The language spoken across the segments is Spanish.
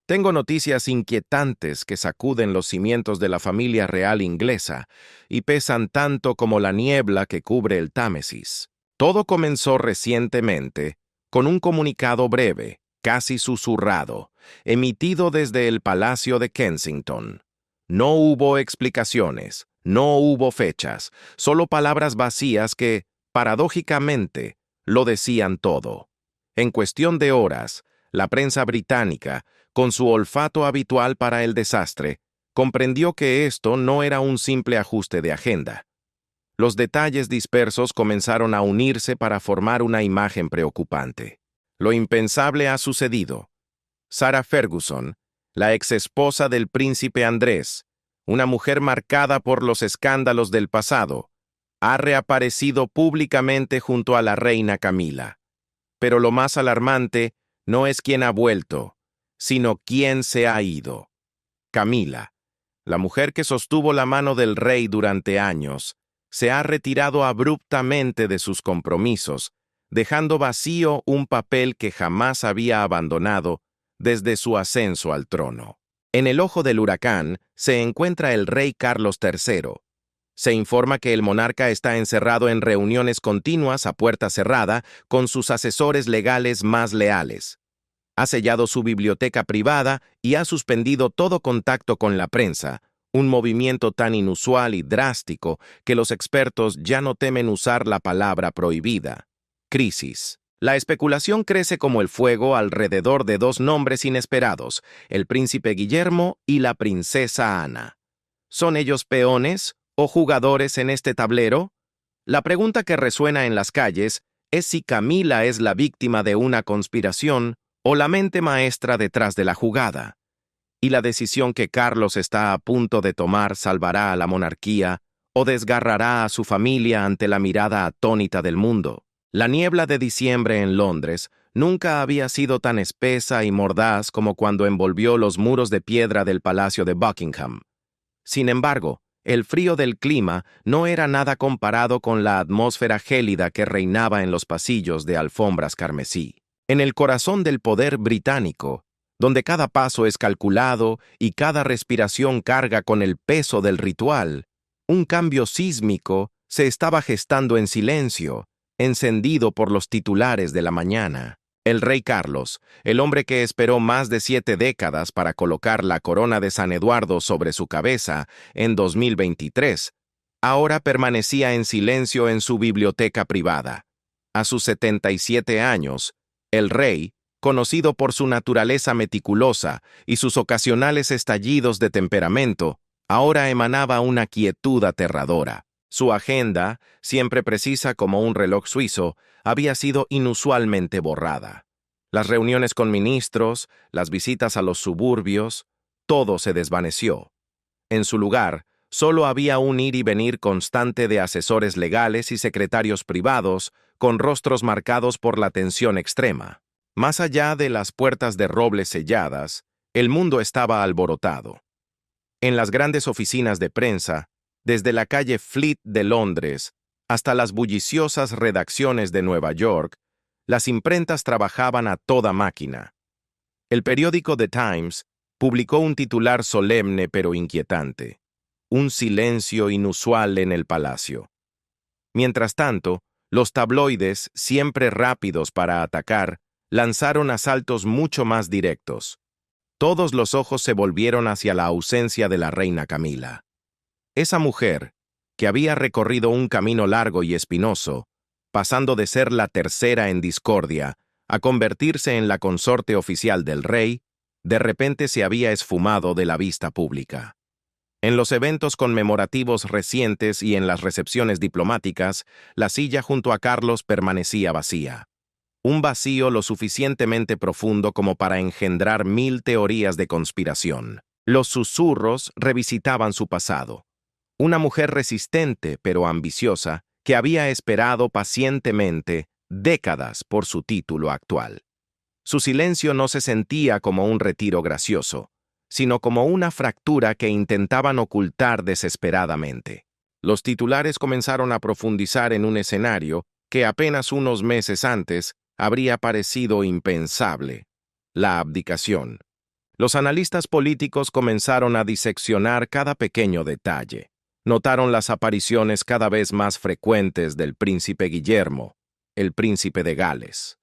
Tengo noticias inquietantes que sacuden los cimientos de la familia real inglesa y pesan tanto como la niebla que cubre el Támesis. Todo comenzó recientemente con un comunicado breve, casi susurrado, emitido desde el Palacio de Kensington. No hubo explicaciones, no hubo fechas, solo palabras vacías que, paradójicamente, lo decían todo. En cuestión de horas, la prensa británica, con su olfato habitual para el desastre, comprendió que esto no era un simple ajuste de agenda. Los detalles dispersos comenzaron a unirse para formar una imagen preocupante. Lo impensable ha sucedido. Sarah Ferguson, la exesposa del príncipe Andrés, una mujer marcada por los escándalos del pasado, ha reaparecido públicamente junto a la reina Camila. Pero lo más alarmante no es quién ha vuelto, sino quién se ha ido. Camila, la mujer que sostuvo la mano del rey durante años, se ha retirado abruptamente de sus compromisos, dejando vacío un papel que jamás había abandonado desde su ascenso al trono. En el ojo del huracán se encuentra el rey Carlos III. Se informa que el monarca está encerrado en reuniones continuas a puerta cerrada con sus asesores legales más leales. Ha sellado su biblioteca privada y ha suspendido todo contacto con la prensa, un movimiento tan inusual y drástico que los expertos ya no temen usar la palabra prohibida: crisis. La especulación crece como el fuego alrededor de dos nombres inesperados, el príncipe Guillermo y la princesa Ana. ¿Son ellos peones o jugadores en este tablero? La pregunta que resuena en las calles es si Camila es la víctima de una conspiración o la mente maestra detrás de la jugada. Y la decisión que Carlos está a punto de tomar salvará a la monarquía o desgarrará a su familia ante la mirada atónita del mundo. La niebla de diciembre en Londres nunca había sido tan espesa y mordaz como cuando envolvió los muros de piedra del Palacio de Buckingham. Sin embargo, el frío del clima no era nada comparado con la atmósfera gélida que reinaba en los pasillos de alfombras carmesí. En el corazón del poder británico, donde cada paso es calculado y cada respiración carga con el peso del ritual, un cambio sísmico se estaba gestando en silencio, encendido por los titulares de la mañana. El rey Carlos, el hombre que esperó más de 7 décadas para colocar la corona de San Eduardo sobre su cabeza en 2023, ahora permanecía en silencio en su biblioteca privada. A sus 77 años, el rey, conocido por su naturaleza meticulosa y sus ocasionales estallidos de temperamento, ahora emanaba una quietud aterradora. Su agenda, siempre precisa como un reloj suizo, había sido inusualmente borrada. Las reuniones con ministros, las visitas a los suburbios, todo se desvaneció. En su lugar, solo había un ir y venir constante de asesores legales y secretarios privados, con rostros marcados por la tensión extrema. Más allá de las puertas de roble selladas, el mundo estaba alborotado. En las grandes oficinas de prensa, desde la calle Fleet de Londres hasta las bulliciosas redacciones de Nueva York, las imprentas trabajaban a toda máquina. El periódico The Times publicó un titular solemne pero inquietante: un silencio inusual en el palacio. Mientras tanto, los tabloides, siempre rápidos para atacar, lanzaron asaltos mucho más directos. Todos los ojos se volvieron hacia la ausencia de la reina Camila. Esa mujer, que había recorrido un camino largo y espinoso, pasando de ser la tercera en discordia a convertirse en la consorte oficial del rey, de repente se había esfumado de la vista pública. En los eventos conmemorativos recientes y en las recepciones diplomáticas, la silla junto a Carlos permanecía vacía. Un vacío lo suficientemente profundo como para engendrar 1000 teorías de conspiración. Los susurros revisitaban su pasado. Una mujer resistente pero ambiciosa que había esperado pacientemente décadas por su título actual. Su silencio no se sentía como un retiro gracioso, sino como una fractura que intentaban ocultar desesperadamente. Los titulares comenzaron a profundizar en un escenario que apenas unos meses antes habría parecido impensable: la abdicación. Los analistas políticos comenzaron a diseccionar cada pequeño detalle. Notaron las apariciones cada vez más frecuentes del príncipe Guillermo, el príncipe de Gales.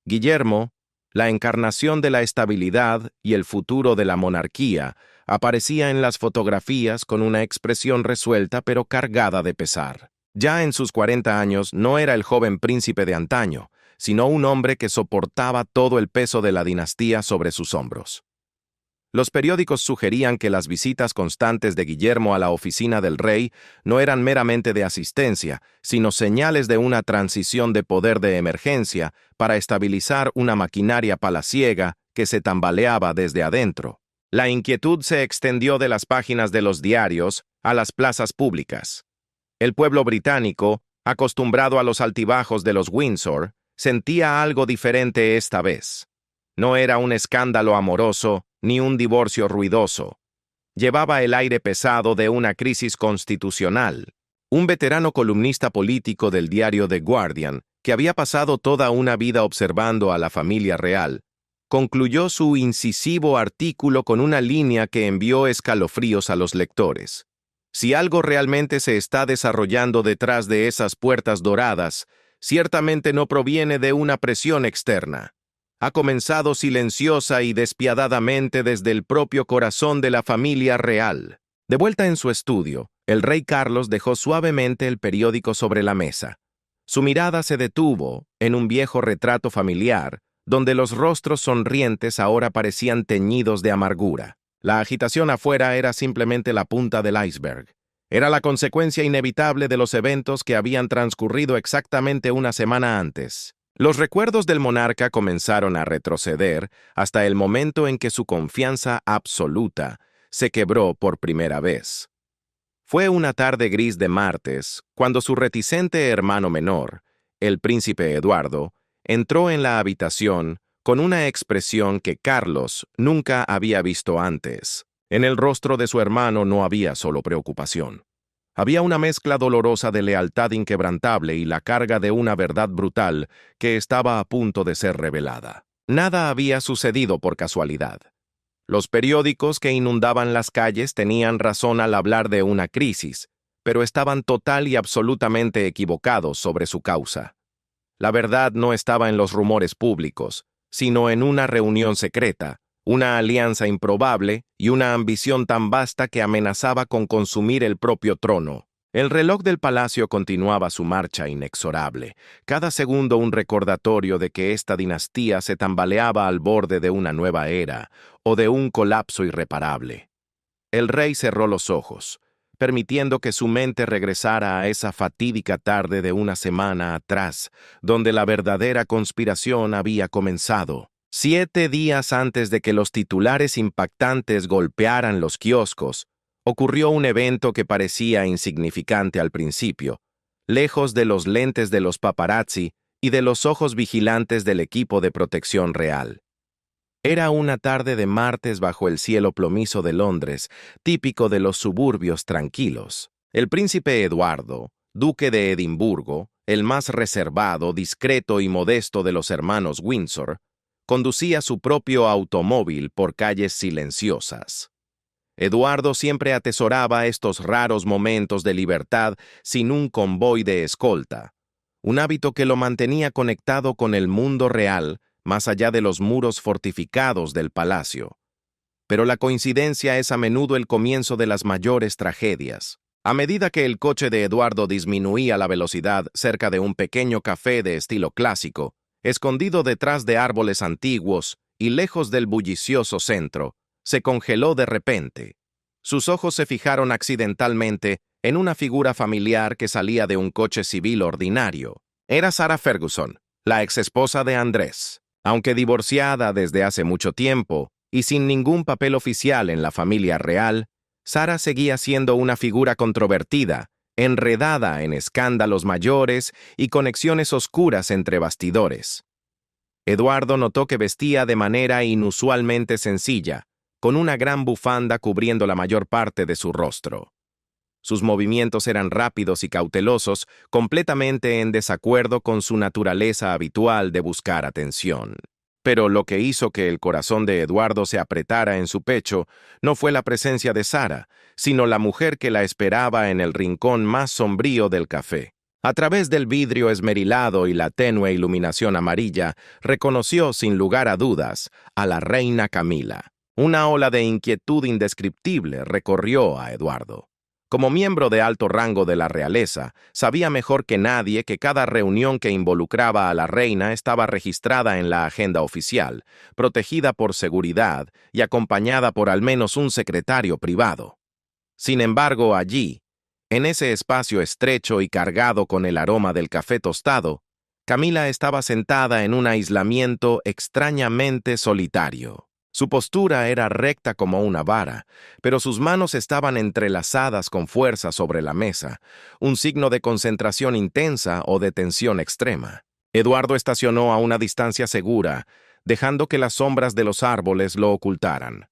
Guillermo, la encarnación de la estabilidad y el futuro de la monarquía, aparecía en las fotografías con una expresión resuelta pero cargada de pesar. Ya en sus 40 años no era el joven príncipe de antaño, sino un hombre que soportaba todo el peso de la dinastía sobre sus hombros. Los periódicos sugerían que las visitas constantes de Guillermo a la oficina del rey no eran meramente de asistencia, sino señales de una transición de poder de emergencia para estabilizar una maquinaria palaciega que se tambaleaba desde adentro. La inquietud se extendió de las páginas de los diarios a las plazas públicas. El pueblo británico, acostumbrado a los altibajos de los Windsor, sentía algo diferente esta vez. No era un escándalo amoroso ni un divorcio ruidoso. Llevaba el aire pesado de una crisis constitucional. Un veterano columnista político del diario The Guardian, que había pasado toda una vida observando a la familia real, concluyó su incisivo artículo con una línea que envió escalofríos a los lectores. Si algo realmente se está desarrollando detrás de esas puertas doradas, ciertamente no proviene de una presión externa. Ha comenzado silenciosa y despiadadamente desde el propio corazón de la familia real. De vuelta en su estudio, el rey Carlos dejó suavemente el periódico sobre la mesa. Su mirada se detuvo en un viejo retrato familiar, donde los rostros sonrientes ahora parecían teñidos de amargura. La agitación afuera era simplemente la punta del iceberg. Era la consecuencia inevitable de los eventos que habían transcurrido exactamente una semana antes. Los recuerdos del monarca comenzaron a retroceder hasta el momento en que su confianza absoluta se quebró por primera vez. Fue una tarde gris de martes, cuando su reticente hermano menor, el príncipe Eduardo, entró en la habitación con una expresión que Carlos nunca había visto antes. En el rostro de su hermano no había solo preocupación. Había una mezcla dolorosa de lealtad inquebrantable y la carga de una verdad brutal que estaba a punto de ser revelada. Nada había sucedido por casualidad. Los periódicos que inundaban las calles tenían razón al hablar de una crisis, pero estaban total y absolutamente equivocados sobre su causa. La verdad no estaba en los rumores públicos, sino en una reunión secreta, una alianza improbable y una ambición tan vasta que amenazaba con consumir el propio trono. El reloj del palacio continuaba su marcha inexorable, cada segundo un recordatorio de que esta dinastía se tambaleaba al borde de una nueva era o de un colapso irreparable. El rey cerró los ojos, permitiendo que su mente regresara a esa fatídica tarde de una semana atrás, donde la verdadera conspiración había comenzado. 7 días antes de que los titulares impactantes golpearan los kioscos, ocurrió un evento que parecía insignificante al principio, lejos de los lentes de los paparazzi y de los ojos vigilantes del equipo de protección real. Era una tarde de martes bajo el cielo plomizo de Londres, típico de los suburbios tranquilos. El príncipe Eduardo, duque de Edimburgo, el más reservado, discreto y modesto de los hermanos Windsor, conducía su propio automóvil por calles silenciosas. Eduardo siempre atesoraba estos raros momentos de libertad sin un convoy de escolta, un hábito que lo mantenía conectado con el mundo real más allá de los muros fortificados del palacio. Pero la coincidencia es a menudo el comienzo de las mayores tragedias. A medida que el coche de Eduardo disminuía la velocidad cerca de un pequeño café de estilo clásico, escondido detrás de árboles antiguos y lejos del bullicioso centro, se congeló de repente. Sus ojos se fijaron accidentalmente en una figura familiar que salía de un coche civil ordinario. Era Sarah Ferguson, la exesposa de Andrés. Aunque divorciada desde hace mucho tiempo y sin ningún papel oficial en la familia real, Sarah seguía siendo una figura controvertida, enredada en escándalos mayores y conexiones oscuras entre bastidores. Eduardo notó que vestía de manera inusualmente sencilla, con una gran bufanda cubriendo la mayor parte de su rostro. Sus movimientos eran rápidos y cautelosos, completamente en desacuerdo con su naturaleza habitual de buscar atención. Pero lo que hizo que el corazón de Eduardo se apretara en su pecho no fue la presencia de Sara, sino la mujer que la esperaba en el rincón más sombrío del café. A través del vidrio esmerilado y la tenue iluminación amarilla, reconoció sin lugar a dudas a la reina Camila. Una ola de inquietud indescriptible recorrió a Eduardo. Como miembro de alto rango de la realeza, sabía mejor que nadie que cada reunión que involucraba a la reina estaba registrada en la agenda oficial, protegida por seguridad y acompañada por al menos un secretario privado. Sin embargo, allí, en ese espacio estrecho y cargado con el aroma del café tostado, Camila estaba sentada en un aislamiento extrañamente solitario. Su postura era recta como una vara, pero sus manos estaban entrelazadas con fuerza sobre la mesa, un signo de concentración intensa o de tensión extrema. Eduardo estacionó a una distancia segura, dejando que las sombras de los árboles lo ocultaran.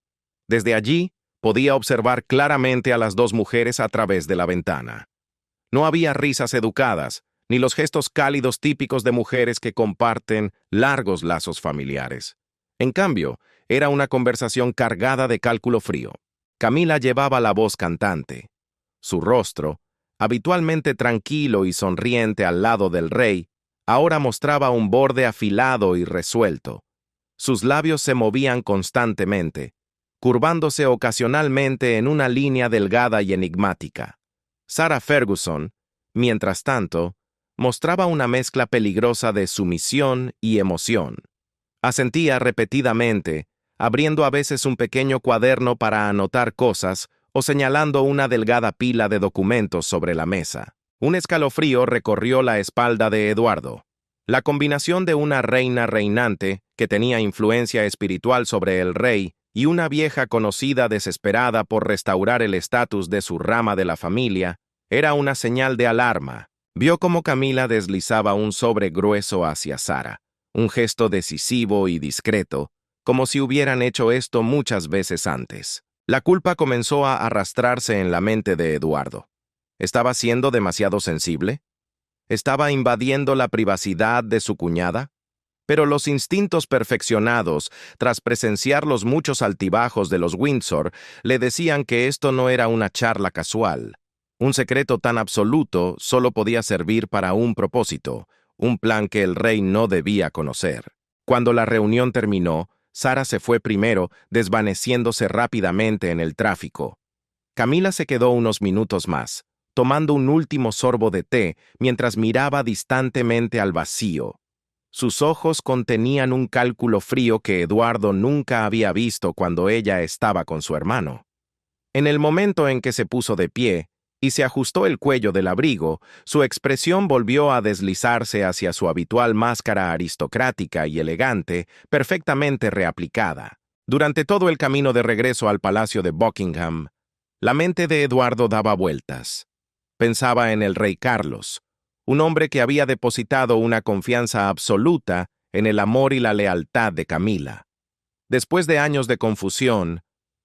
Desde allí, podía observar claramente a las dos mujeres a través de la ventana. No había risas educadas, ni los gestos cálidos típicos de mujeres que comparten largos lazos familiares. En cambio, era una conversación cargada de cálculo frío. Camila llevaba la voz cantante. Su rostro, habitualmente tranquilo y sonriente al lado del rey, ahora mostraba un borde afilado y resuelto. Sus labios se movían constantemente, curvándose ocasionalmente en una línea delgada y enigmática. Sarah Ferguson, mientras tanto, mostraba una mezcla peligrosa de sumisión y emoción. Asentía repetidamente, abriendo a veces un pequeño cuaderno para anotar cosas o señalando una delgada pila de documentos sobre la mesa. Un escalofrío recorrió la espalda de Eduardo. La combinación de una reina reinante, que tenía influencia espiritual sobre el rey, y una vieja conocida desesperada por restaurar el estatus de su rama de la familia, era una señal de alarma. Vio cómo Camila deslizaba un sobre grueso hacia Sara, un gesto decisivo y discreto, como si hubieran hecho esto muchas veces antes. La culpa comenzó a arrastrarse en la mente de Eduardo. ¿Estaba siendo demasiado sensible? ¿Estaba invadiendo la privacidad de su cuñada? Pero los instintos perfeccionados, tras presenciar los muchos altibajos de los Windsor, le decían que esto no era una charla casual. Un secreto tan absoluto solo podía servir para un propósito, un plan que el rey no debía conocer. Cuando la reunión terminó, Sara se fue primero, desvaneciéndose rápidamente en el tráfico. Camila se quedó unos minutos más, tomando un último sorbo de té mientras miraba distantemente al vacío. Sus ojos contenían un cálculo frío que Eduardo nunca había visto cuando ella estaba con su hermano. En el momento en que se puso de pie y se ajustó el cuello del abrigo, su expresión volvió a deslizarse hacia su habitual máscara aristocrática y elegante, perfectamente reaplicada. Durante todo el camino de regreso al Palacio de Buckingham, la mente de Eduardo daba vueltas. Pensaba en el rey Carlos, un hombre que había depositado una confianza absoluta en el amor y la lealtad de Camila. Después de años de confusión,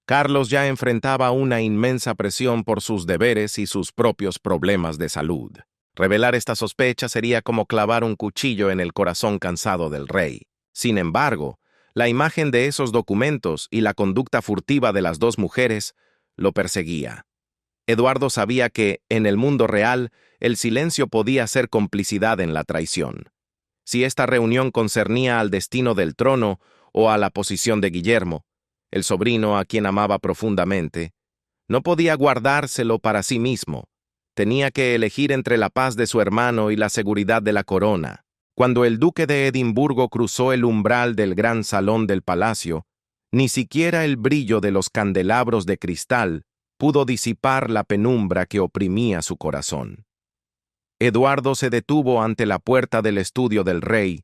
Carlos ya enfrentaba una inmensa presión por sus deberes y sus propios problemas de salud. Revelar esta sospecha sería como clavar un cuchillo en el corazón cansado del rey. Sin embargo, la imagen de esos documentos y la conducta furtiva de las dos mujeres lo perseguía. Eduardo sabía que, en el mundo real, el silencio podía ser complicidad en la traición. Si esta reunión concernía al destino del trono o a la posición de Guillermo, el sobrino a quien amaba profundamente, no podía guardárselo para sí mismo. Tenía que elegir entre la paz de su hermano y la seguridad de la corona. Cuando el duque de Edimburgo cruzó el umbral del gran salón del palacio, ni siquiera el brillo de los candelabros de cristal pudo disipar la penumbra que oprimía su corazón. Eduardo se detuvo ante la puerta del estudio del rey,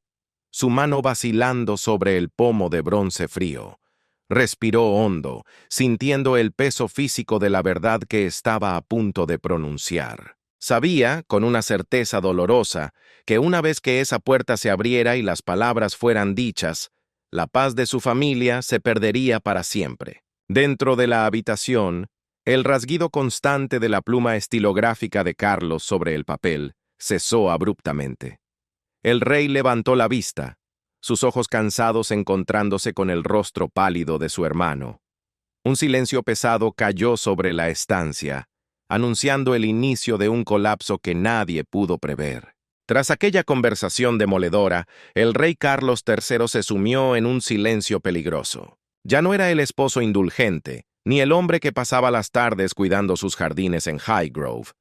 su mano vacilando sobre el pomo de bronce frío. Respiró hondo, sintiendo el peso físico de la verdad que estaba a punto de pronunciar. Sabía, con una certeza dolorosa, que una vez que esa puerta se abriera y las palabras fueran dichas, la paz de su familia se perdería para siempre. Dentro de la habitación, el rasguido constante de la pluma estilográfica de Carlos sobre el papel cesó abruptamente. El rey levantó la vista, sus ojos cansados encontrándose con el rostro pálido de su hermano. Un silencio pesado cayó sobre la estancia, anunciando el inicio de un colapso que nadie pudo prever. Tras aquella conversación demoledora, el rey Carlos III se sumió en un silencio peligroso. Ya no era el esposo indulgente, ni el hombre que pasaba las tardes cuidando sus jardines en Highgrove.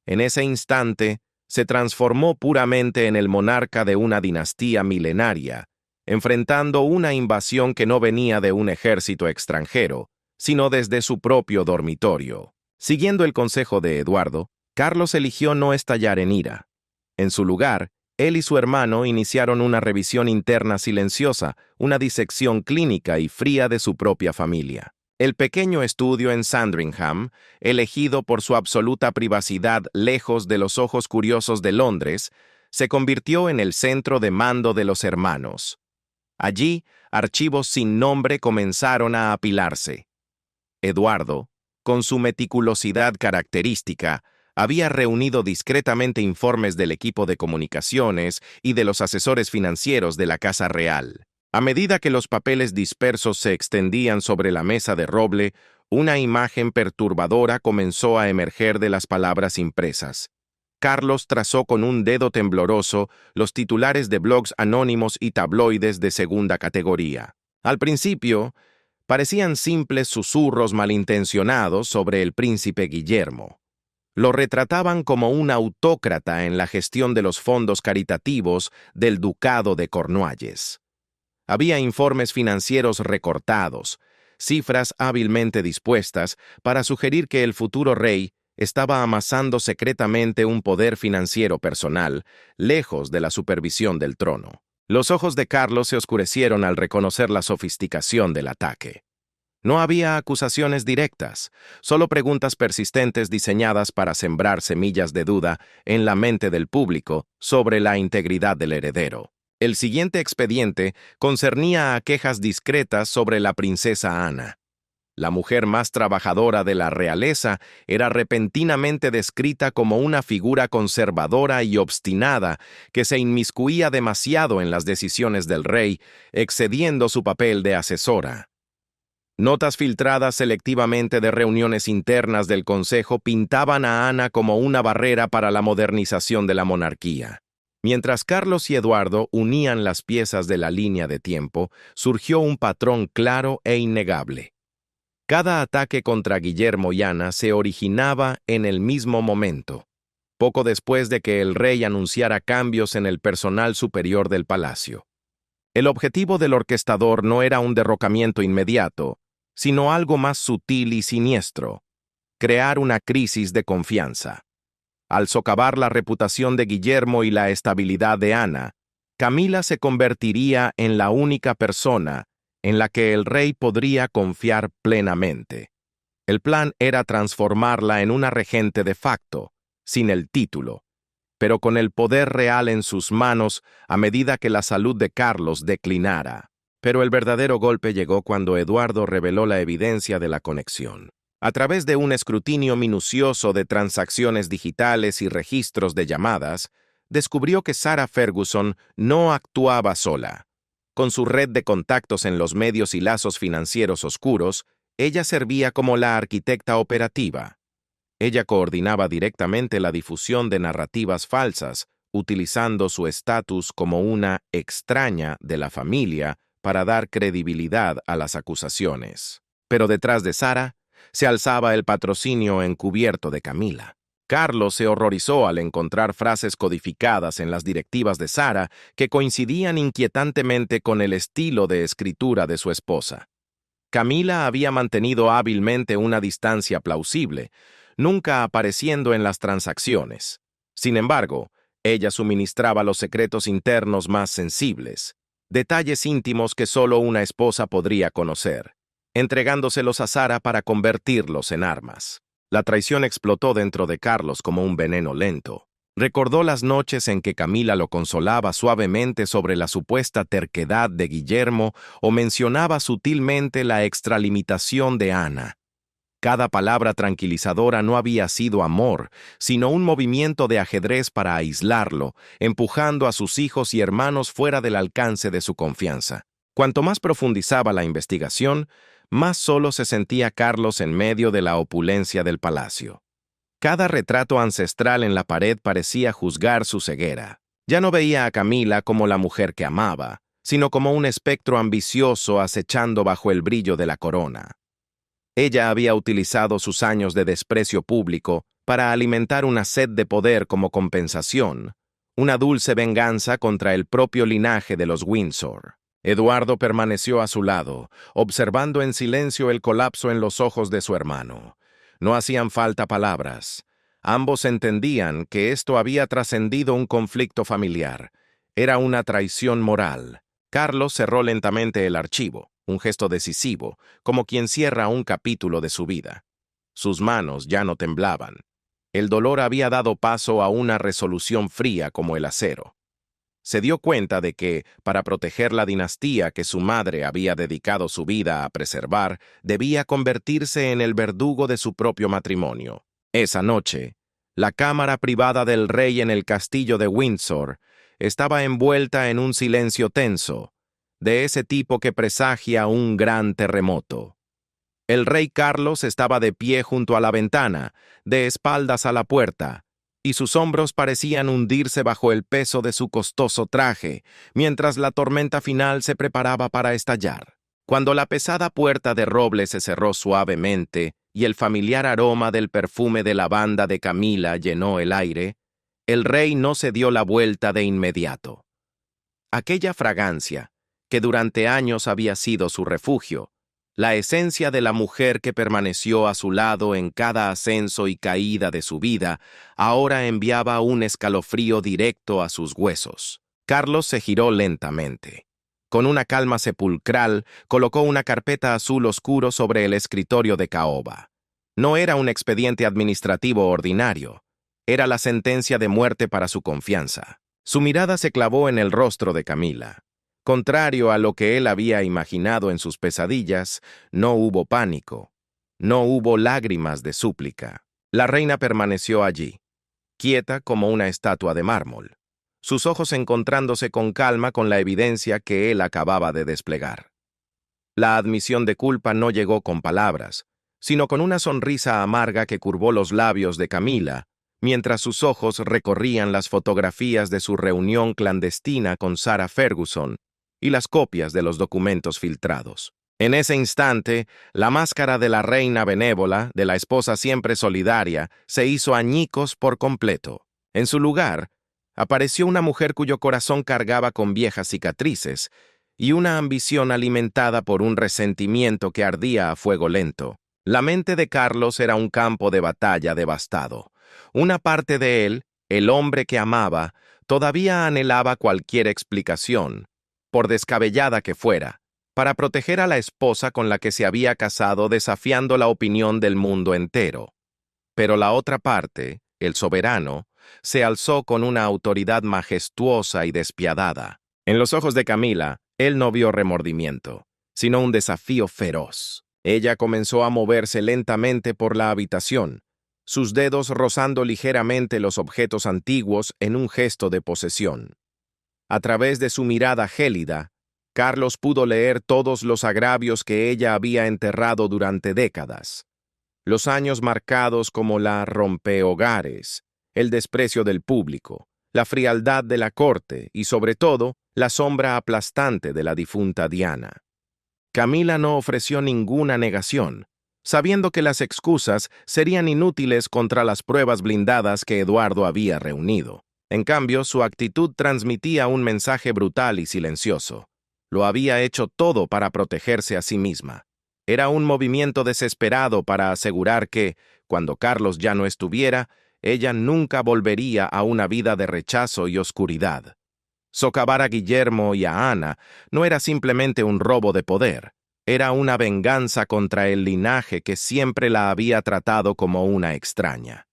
En ese instante, se transformó puramente en el monarca de una dinastía milenaria, enfrentando una invasión que no venía de un ejército extranjero, sino desde su propio dormitorio. Siguiendo el consejo de Eduardo, Carlos eligió no estallar en ira. En su lugar, él y su hermano iniciaron una revisión interna silenciosa, una disección clínica y fría de su propia familia. El pequeño estudio en Sandringham, elegido por su absoluta privacidad lejos de los ojos curiosos de Londres, se convirtió en el centro de mando de los hermanos. Allí, archivos sin nombre comenzaron a apilarse. Eduardo, con su meticulosidad característica, había reunido discretamente informes del equipo de comunicaciones y de los asesores financieros de la Casa Real. A medida que los papeles dispersos se extendían sobre la mesa de roble, una imagen perturbadora comenzó a emerger de las palabras impresas. Carlos trazó con un dedo tembloroso los titulares de blogs anónimos y tabloides de segunda categoría. Al principio, parecían simples susurros malintencionados sobre el príncipe Guillermo. Lo retrataban como un autócrata en la gestión de los fondos caritativos del Ducado de Cornualles. Había informes financieros recortados, cifras hábilmente dispuestas para sugerir que el futuro rey estaba amasando secretamente un poder financiero personal, lejos de la supervisión del trono. Los ojos de Carlos se oscurecieron al reconocer la sofisticación del ataque. No había acusaciones directas, solo preguntas persistentes diseñadas para sembrar semillas de duda en la mente del público sobre la integridad del heredero. El siguiente expediente concernía a quejas discretas sobre la princesa Ana. La mujer más trabajadora de la realeza era repentinamente descrita como una figura conservadora y obstinada que se inmiscuía demasiado en las decisiones del rey, excediendo su papel de asesora. Notas filtradas selectivamente de reuniones internas del consejo pintaban a Ana como una barrera para la modernización de la monarquía. Mientras Carlos y Eduardo unían las piezas de la línea de tiempo, surgió un patrón claro e innegable. Cada ataque contra Guillermo y Ana se originaba en el mismo momento, poco después de que el rey anunciara cambios en el personal superior del palacio. El objetivo del orquestador no era un derrocamiento inmediato, sino algo más sutil y siniestro: crear una crisis de confianza. Al socavar la reputación de Guillermo y la estabilidad de Ana, Camila se convertiría en la única persona en la que el rey podría confiar plenamente. El plan era transformarla en una regente de facto, sin el título, pero con el poder real en sus manos a medida que la salud de Carlos declinara. Pero el verdadero golpe llegó cuando Eduardo reveló la evidencia de la conexión. A través de un escrutinio minucioso de transacciones digitales y registros de llamadas, descubrió que Sarah Ferguson no actuaba sola. Con su red de contactos en los medios y lazos financieros oscuros, ella servía como la arquitecta operativa. Ella coordinaba directamente la difusión de narrativas falsas, utilizando su estatus como una extraña de la familia para dar credibilidad a las acusaciones. Pero detrás de Sarah se alzaba el patrocinio encubierto de Camila. Carlos se horrorizó al encontrar frases codificadas en las directivas de Sarah que coincidían inquietantemente con el estilo de escritura de su esposa. Camila había mantenido hábilmente una distancia plausible, nunca apareciendo en las transacciones. Sin embargo, ella suministraba los secretos internos más sensibles, detalles íntimos que solo una esposa podría conocer, entregándoselos a Sarah para convertirlos en armas. La traición explotó dentro de Carlos como un veneno lento. Recordó las noches en que Camila lo consolaba suavemente sobre la supuesta terquedad de Guillermo o mencionaba sutilmente la extralimitación de Ana. Cada palabra tranquilizadora no había sido amor, sino un movimiento de ajedrez para aislarlo, empujando a sus hijos y hermanos fuera del alcance de su confianza. Cuanto más profundizaba la investigación, más solo se sentía Carlos en medio de la opulencia del palacio. Cada retrato ancestral en la pared parecía juzgar su ceguera. Ya no veía a Camila como la mujer que amaba, sino como un espectro ambicioso acechando bajo el brillo de la corona. Ella había utilizado sus años de desprecio público para alimentar una sed de poder como compensación, una dulce venganza contra el propio linaje de los Windsor. Eduardo permaneció a su lado, observando en silencio el colapso en los ojos de su hermano. No hacían falta palabras. Ambos entendían que esto había trascendido un conflicto familiar. Era una traición moral. Carlos cerró lentamente el archivo, un gesto decisivo, como quien cierra un capítulo de su vida. Sus manos ya no temblaban. El dolor había dado paso a una resolución fría como el acero. Se dio cuenta de que, para proteger la dinastía que su madre había dedicado su vida a preservar, debía convertirse en el verdugo de su propio matrimonio. Esa noche, la cámara privada del rey en el castillo de Windsor estaba envuelta en un silencio tenso, de ese tipo que presagia un gran terremoto. El rey Carlos estaba de pie junto a la ventana, de espaldas a la puerta, y sus hombros parecían hundirse bajo el peso de su costoso traje, mientras la tormenta final se preparaba para estallar. Cuando la pesada puerta de roble se cerró suavemente y el familiar aroma del perfume de lavanda de Camila llenó el aire, el rey no se dio la vuelta de inmediato. Aquella fragancia, que durante años había sido su refugio, la esencia de la mujer que permaneció a su lado en cada ascenso y caída de su vida, ahora enviaba un escalofrío directo a sus huesos. Carlos se giró lentamente. Con una calma sepulcral, colocó una carpeta azul oscuro sobre el escritorio de caoba. No era un expediente administrativo ordinario. Era la sentencia de muerte para su confianza. Su mirada se clavó en el rostro de Camila. Contrario a lo que él había imaginado en sus pesadillas, no hubo pánico, no hubo lágrimas de súplica. La reina permaneció allí, quieta como una estatua de mármol, sus ojos encontrándose con calma con la evidencia que él acababa de desplegar. La admisión de culpa no llegó con palabras, sino con una sonrisa amarga que curvó los labios de Camila, mientras sus ojos recorrían las fotografías de su reunión clandestina con Sarah Ferguson y las copias de los documentos filtrados. En ese instante, la máscara de la reina benévola, de la esposa siempre solidaria, se hizo añicos por completo. En su lugar, apareció una mujer cuyo corazón cargaba con viejas cicatrices y una ambición alimentada por un resentimiento que ardía a fuego lento. La mente de Carlos era un campo de batalla devastado. Una parte de él, el hombre que amaba, todavía anhelaba cualquier explicación, por descabellada que fuera, para proteger a la esposa con la que se había casado desafiando la opinión del mundo entero. Pero la otra parte, el soberano, se alzó con una autoridad majestuosa y despiadada. En los ojos de Camila, él no vio remordimiento, sino un desafío feroz. Ella comenzó a moverse lentamente por la habitación, sus dedos rozando ligeramente los objetos antiguos en un gesto de posesión. A través de su mirada gélida, Carlos pudo leer todos los agravios que ella había enterrado durante décadas. Los años marcados como la rompehogares, el desprecio del público, la frialdad de la corte y, sobre todo, la sombra aplastante de la difunta Diana. Camila no ofreció ninguna negación, sabiendo que las excusas serían inútiles contra las pruebas blindadas que Eduardo había reunido. En cambio, su actitud transmitía un mensaje brutal y silencioso. Lo había hecho todo para protegerse a sí misma. Era un movimiento desesperado para asegurar que, cuando Carlos ya no estuviera, ella nunca volvería a una vida de rechazo y oscuridad. Socavar a Guillermo y a Ana no era simplemente un robo de poder, era una venganza contra el linaje que siempre la había tratado como una extraña.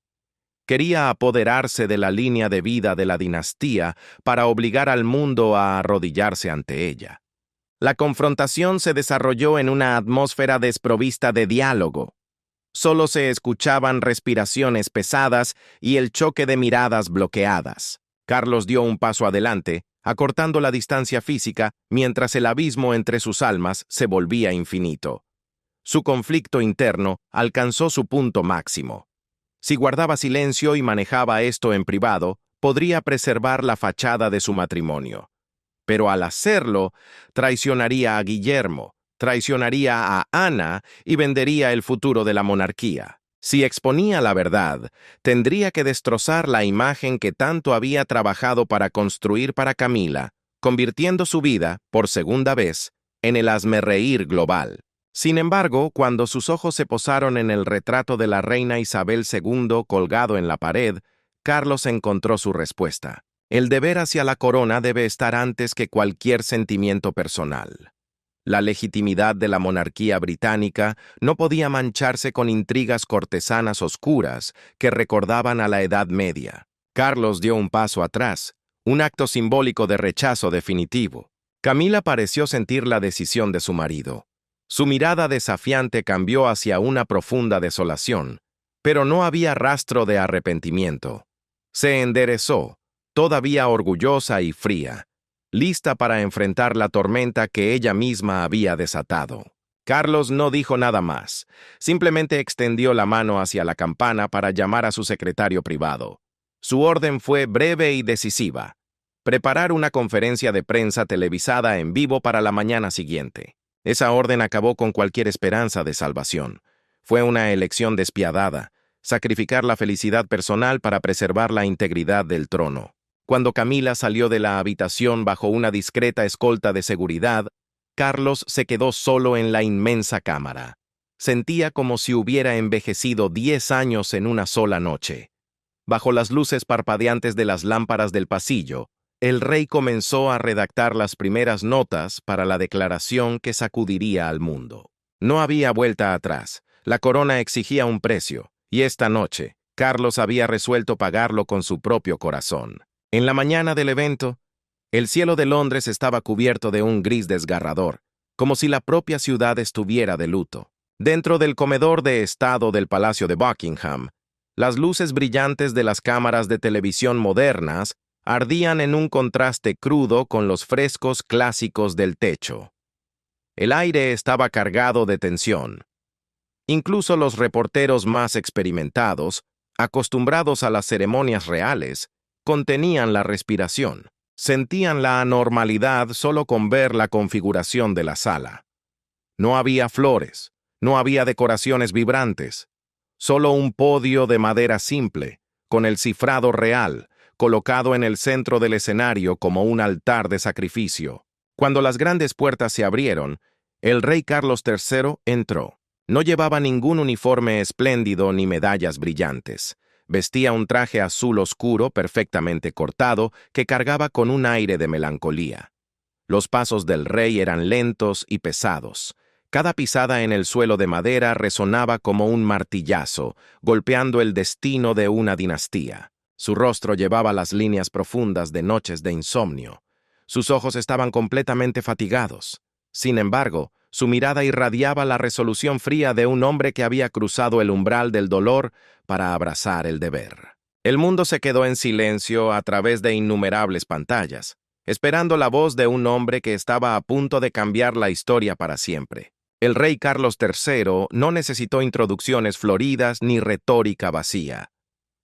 Quería apoderarse de la línea de vida de la dinastía para obligar al mundo a arrodillarse ante ella. La confrontación se desarrolló en una atmósfera desprovista de diálogo. Solo se escuchaban respiraciones pesadas y el choque de miradas bloqueadas. Carlos dio un paso adelante, acortando la distancia física mientras el abismo entre sus almas se volvía infinito. Su conflicto interno alcanzó su punto máximo. Si guardaba silencio y manejaba esto en privado, podría preservar la fachada de su matrimonio. Pero al hacerlo, traicionaría a Guillermo, traicionaría a Ana y vendería el futuro de la monarquía. Si exponía la verdad, tendría que destrozar la imagen que tanto había trabajado para construir para Camila, convirtiendo su vida, por segunda vez, en el hazmerreír global. Sin embargo, cuando sus ojos se posaron en el retrato de la reina Isabel II colgado en la pared, Carlos encontró su respuesta. El deber hacia la corona debe estar antes que cualquier sentimiento personal. La legitimidad de la monarquía británica no podía mancharse con intrigas cortesanas oscuras que recordaban a la Edad Media. Carlos dio un paso atrás, un acto simbólico de rechazo definitivo. Camila pareció sentir la decisión de su marido. Su mirada desafiante cambió hacia una profunda desolación, pero no había rastro de arrepentimiento. Se enderezó, todavía orgullosa y fría, lista para enfrentar la tormenta que ella misma había desatado. Carlos no dijo nada más, simplemente extendió la mano hacia la campana para llamar a su secretario privado. Su orden fue breve y decisiva: preparar una conferencia de prensa televisada en vivo para la mañana siguiente. Esa orden acabó con cualquier esperanza de salvación. Fue una elección despiadada, sacrificar la felicidad personal para preservar la integridad del trono. Cuando Camila salió de la habitación bajo una discreta escolta de seguridad, Carlos se quedó solo en la inmensa cámara. Sentía como si hubiera envejecido 10 años en una sola noche. Bajo las luces parpadeantes de las lámparas del pasillo, el rey comenzó a redactar las primeras notas para la declaración que sacudiría al mundo. No había vuelta atrás. La corona exigía un precio, y esta noche, Carlos había resuelto pagarlo con su propio corazón. En la mañana del evento, el cielo de Londres estaba cubierto de un gris desgarrador, como si la propia ciudad estuviera de luto. Dentro del comedor de estado del Palacio de Buckingham, las luces brillantes de las cámaras de televisión modernas ardían en un contraste crudo con los frescos clásicos del techo. El aire estaba cargado de tensión. Incluso los reporteros más experimentados, acostumbrados a las ceremonias reales, contenían la respiración. Sentían la anormalidad solo con ver la configuración de la sala. No había flores, no había decoraciones vibrantes, solo un podio de madera simple, con el cifrado real, colocado en el centro del escenario como un altar de sacrificio. Cuando las grandes puertas se abrieron, el rey Carlos III entró. No llevaba ningún uniforme espléndido ni medallas brillantes. Vestía un traje azul oscuro perfectamente cortado que cargaba con un aire de melancolía. Los pasos del rey eran lentos y pesados. Cada pisada en el suelo de madera resonaba como un martillazo, golpeando el destino de una dinastía. Su rostro llevaba las líneas profundas de noches de insomnio. Sus ojos estaban completamente fatigados. Sin embargo, su mirada irradiaba la resolución fría de un hombre que había cruzado el umbral del dolor para abrazar el deber. El mundo se quedó en silencio a través de innumerables pantallas, esperando la voz de un hombre que estaba a punto de cambiar la historia para siempre. El rey Carlos III no necesitó introducciones floridas ni retórica vacía.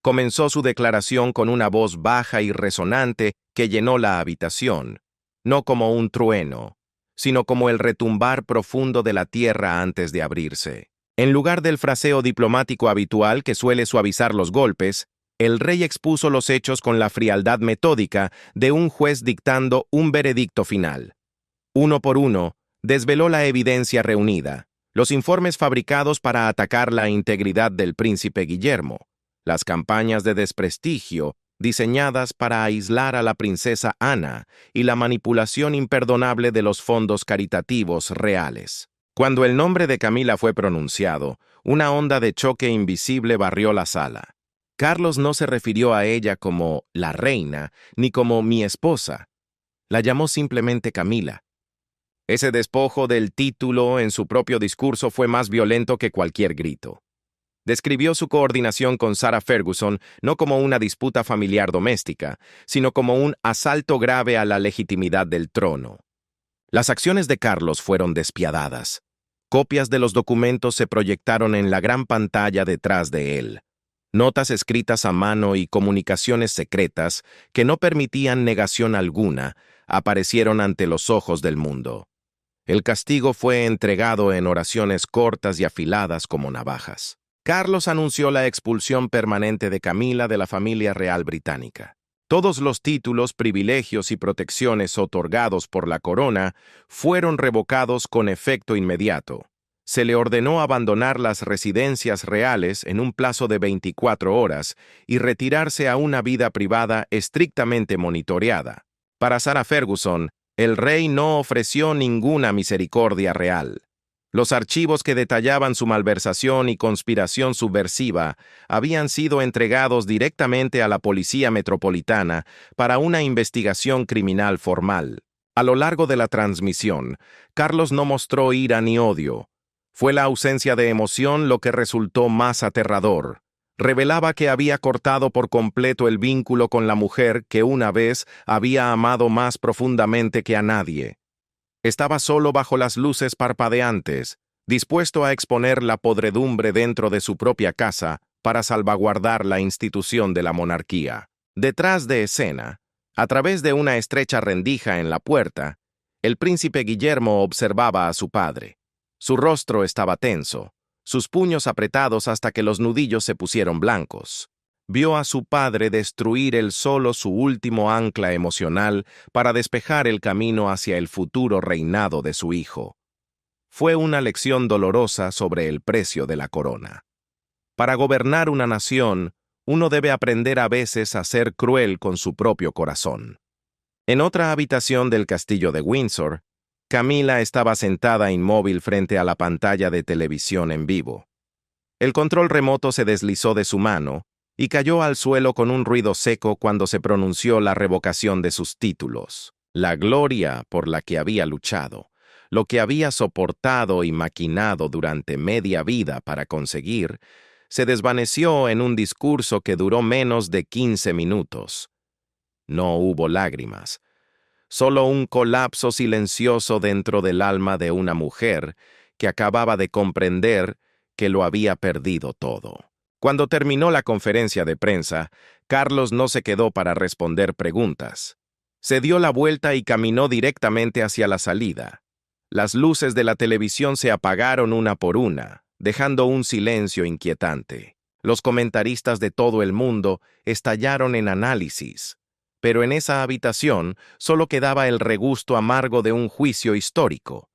Comenzó su declaración con una voz baja y resonante que llenó la habitación, no como un trueno, sino como el retumbar profundo de la tierra antes de abrirse. En lugar del fraseo diplomático habitual que suele suavizar los golpes, el rey expuso los hechos con la frialdad metódica de un juez dictando un veredicto final. Uno por uno, desveló la evidencia reunida, los informes fabricados para atacar la integridad del príncipe Guillermo, las campañas de desprestigio diseñadas para aislar a la princesa Ana y la manipulación imperdonable de los fondos caritativos reales. Cuando el nombre de Camila fue pronunciado, una onda de choque invisible barrió la sala. Carlos no se refirió a ella como la reina ni como mi esposa. La llamó simplemente Camila. Ese despojo del título en su propio discurso fue más violento que cualquier grito. Describió su coordinación con Sarah Ferguson no como una disputa familiar doméstica, sino como un asalto grave a la legitimidad del trono. Las acciones de Carlos fueron despiadadas. Copias de los documentos se proyectaron en la gran pantalla detrás de él. Notas escritas a mano y comunicaciones secretas, que no permitían negación alguna, aparecieron ante los ojos del mundo. El castigo fue entregado en oraciones cortas y afiladas como navajas. Carlos anunció la expulsión permanente de Camila de la familia real británica. Todos los títulos, privilegios y protecciones otorgados por la corona fueron revocados con efecto inmediato. Se le ordenó abandonar las residencias reales en un plazo de 24 horas y retirarse a una vida privada estrictamente monitoreada. Para Sarah Ferguson, el rey no ofreció ninguna misericordia real. Los archivos que detallaban su malversación y conspiración subversiva habían sido entregados directamente a la Policía Metropolitana para una investigación criminal formal. A lo largo de la transmisión, Carlos no mostró ira ni odio. Fue la ausencia de emoción lo que resultó más aterrador. Revelaba que había cortado por completo el vínculo con la mujer que una vez había amado más profundamente que a nadie. Estaba solo bajo las luces parpadeantes, dispuesto a exponer la podredumbre dentro de su propia casa para salvaguardar la institución de la monarquía. Detrás de escena, a través de una estrecha rendija en la puerta, el príncipe Guillermo observaba a su padre. Su rostro estaba tenso, sus puños apretados hasta que los nudillos se pusieron blancos. Vio a su padre destruir él solo su último ancla emocional para despejar el camino hacia el futuro reinado de su hijo. Fue una lección dolorosa sobre el precio de la corona. Para gobernar una nación, uno debe aprender a veces a ser cruel con su propio corazón. En otra habitación del castillo de Windsor, Camila estaba sentada inmóvil frente a la pantalla de televisión en vivo. El control remoto se deslizó de su mano y cayó al suelo con un ruido seco cuando se pronunció la revocación de sus títulos. La gloria por la que había luchado, lo que había soportado y maquinado durante media vida para conseguir, se desvaneció en un discurso que duró menos de 15 minutos. No hubo lágrimas, solo un colapso silencioso dentro del alma de una mujer que acababa de comprender que lo había perdido todo. Cuando terminó la conferencia de prensa, Carlos no se quedó para responder preguntas. Se dio la vuelta y caminó directamente hacia la salida. Las luces de la televisión se apagaron una por una, dejando un silencio inquietante. Los comentaristas de todo el mundo estallaron en análisis, pero en esa habitación solo quedaba el regusto amargo de un juicio histórico.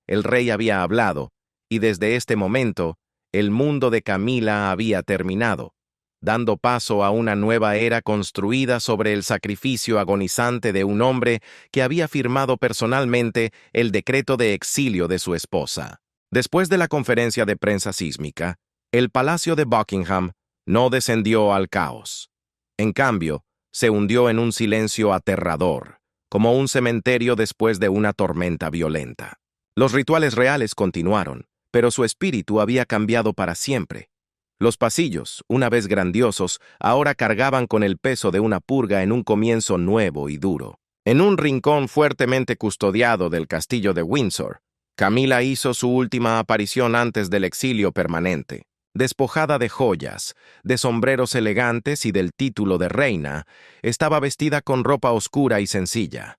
El rey había hablado, y desde este momento, el mundo de Camila había terminado, dando paso a una nueva era construida sobre el sacrificio agonizante de un hombre que había firmado personalmente el decreto de exilio de su esposa. Después de la conferencia de prensa sísmica, el Palacio de Buckingham no descendió al caos. En cambio, se hundió en un silencio aterrador, como un cementerio después de una tormenta violenta. Los rituales reales continuaron, pero su espíritu había cambiado para siempre. Los pasillos, una vez grandiosos, ahora cargaban con el peso de una purga en un comienzo nuevo y duro. En un rincón fuertemente custodiado del castillo de Windsor, Camila hizo su última aparición antes del exilio permanente. Despojada de joyas, de sombreros elegantes y del título de reina, estaba vestida con ropa oscura y sencilla.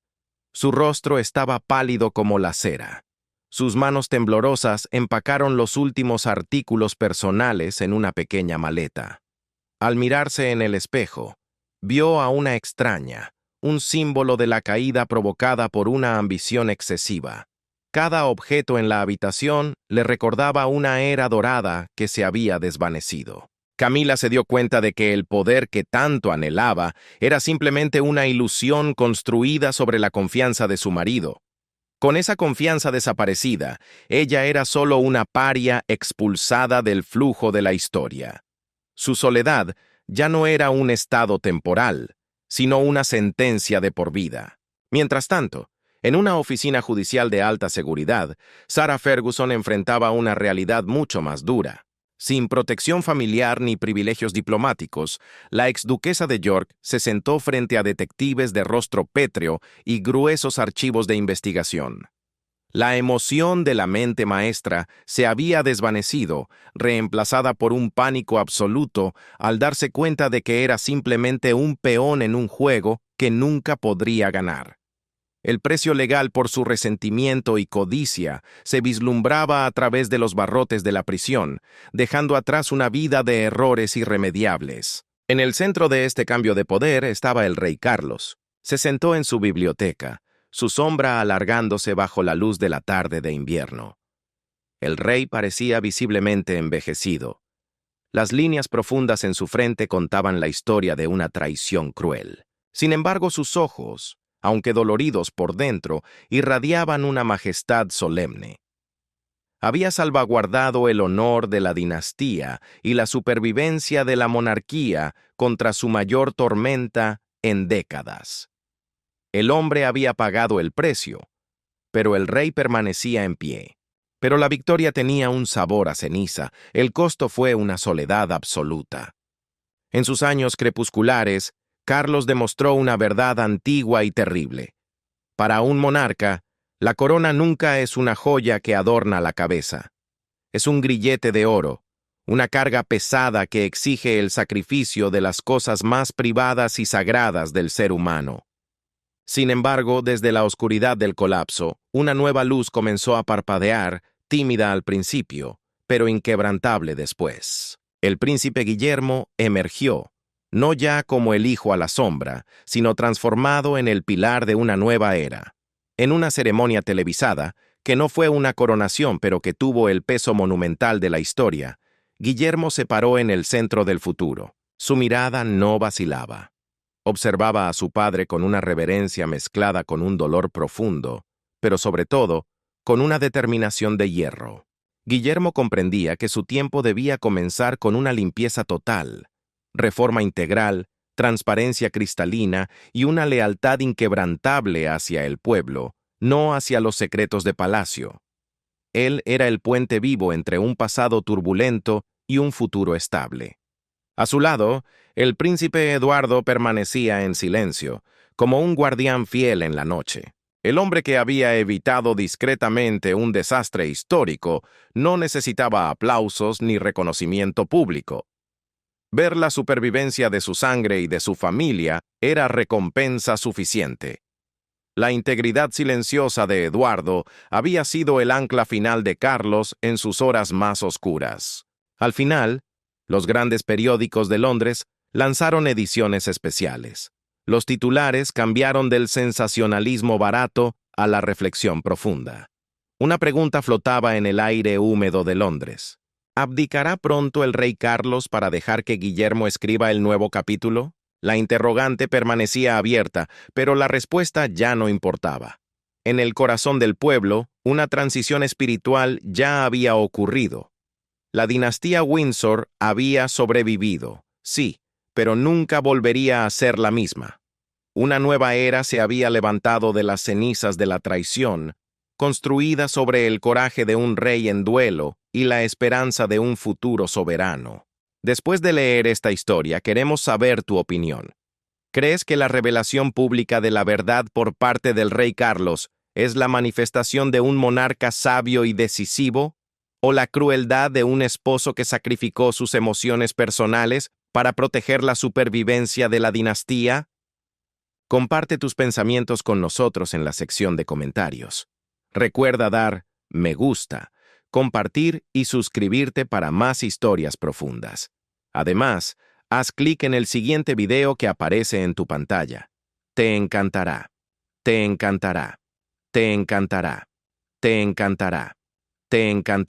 Su rostro estaba pálido como la cera. Sus manos temblorosas empacaron los últimos artículos personales en una pequeña maleta. Al mirarse en el espejo, vio a una extraña, un símbolo de la caída provocada por una ambición excesiva. Cada objeto en la habitación le recordaba una era dorada que se había desvanecido. Camila se dio cuenta de que el poder que tanto anhelaba era simplemente una ilusión construida sobre la confianza de su marido. Con esa confianza desaparecida, ella era solo una paria expulsada del flujo de la historia. Su soledad ya no era un estado temporal, sino una sentencia de por vida. Mientras tanto, en una oficina judicial de alta seguridad, Sarah Ferguson enfrentaba una realidad mucho más dura. Sin protección familiar ni privilegios diplomáticos, la exduquesa de York se sentó frente a detectives de rostro pétreo y gruesos archivos de investigación. La emoción de la mente maestra se había desvanecido, reemplazada por un pánico absoluto al darse cuenta de que era simplemente un peón en un juego que nunca podría ganar. El precio legal por su resentimiento y codicia se vislumbraba a través de los barrotes de la prisión, dejando atrás una vida de errores irremediables. En el centro de este cambio de poder estaba el rey Carlos. Se sentó en su biblioteca, su sombra alargándose bajo la luz de la tarde de invierno. El rey parecía visiblemente envejecido. Las líneas profundas en su frente contaban la historia de una traición cruel. Sin embargo, sus ojos, aunque doloridos por dentro, irradiaban una majestad solemne. Había salvaguardado el honor de la dinastía y la supervivencia de la monarquía contra su mayor tormenta en décadas. El hombre había pagado el precio, pero el rey permanecía en pie. Pero la victoria tenía un sabor a ceniza, el costo fue una soledad absoluta. En sus años crepusculares, Carlos demostró una verdad antigua y terrible. Para un monarca, la corona nunca es una joya que adorna la cabeza. Es un grillete de oro, una carga pesada que exige el sacrificio de las cosas más privadas y sagradas del ser humano. Sin embargo, desde la oscuridad del colapso, una nueva luz comenzó a parpadear, tímida al principio, pero inquebrantable después. El príncipe Guillermo emergió, no ya como el hijo a la sombra, sino transformado en el pilar de una nueva era. En una ceremonia televisada, que no fue una coronación pero que tuvo el peso monumental de la historia, Guillermo se paró en el centro del futuro. Su mirada no vacilaba. Observaba a su padre con una reverencia mezclada con un dolor profundo, pero sobre todo, con una determinación de hierro. Guillermo comprendía que su tiempo debía comenzar con una limpieza total, reforma integral, transparencia cristalina y una lealtad inquebrantable hacia el pueblo, no hacia los secretos de palacio. Él era el puente vivo entre un pasado turbulento y un futuro estable. A su lado, el príncipe Eduardo permanecía en silencio, como un guardián fiel en la noche. El hombre que había evitado discretamente un desastre histórico no necesitaba aplausos ni reconocimiento público. Ver la supervivencia de su sangre y de su familia era recompensa suficiente. La integridad silenciosa de Eduardo había sido el ancla final de Carlos en sus horas más oscuras. Al final, los grandes periódicos de Londres lanzaron ediciones especiales. Los titulares cambiaron del sensacionalismo barato a la reflexión profunda. Una pregunta flotaba en el aire húmedo de Londres. ¿Abdicará pronto el rey Carlos para dejar que Guillermo escriba el nuevo capítulo? La interrogante permanecía abierta, pero la respuesta ya no importaba. En el corazón del pueblo, una transición espiritual ya había ocurrido. La dinastía Windsor había sobrevivido, sí, pero nunca volvería a ser la misma. Una nueva era se había levantado de las cenizas de la traición, construida sobre el coraje de un rey en duelo y la esperanza de un futuro soberano. Después de leer esta historia, queremos saber tu opinión. ¿Crees que la revelación pública de la verdad por parte del rey Carlos es la manifestación de un monarca sabio y decisivo, o la crueldad de un esposo que sacrificó sus emociones personales para proteger la supervivencia de la dinastía? Comparte tus pensamientos con nosotros en la sección de comentarios. Recuerda dar me gusta, compartir y suscribirte para más historias profundas. Además, haz clic en el siguiente video que aparece en tu pantalla. Te encantará. Te encantará. Te encantará. Te encantará. Te encantará.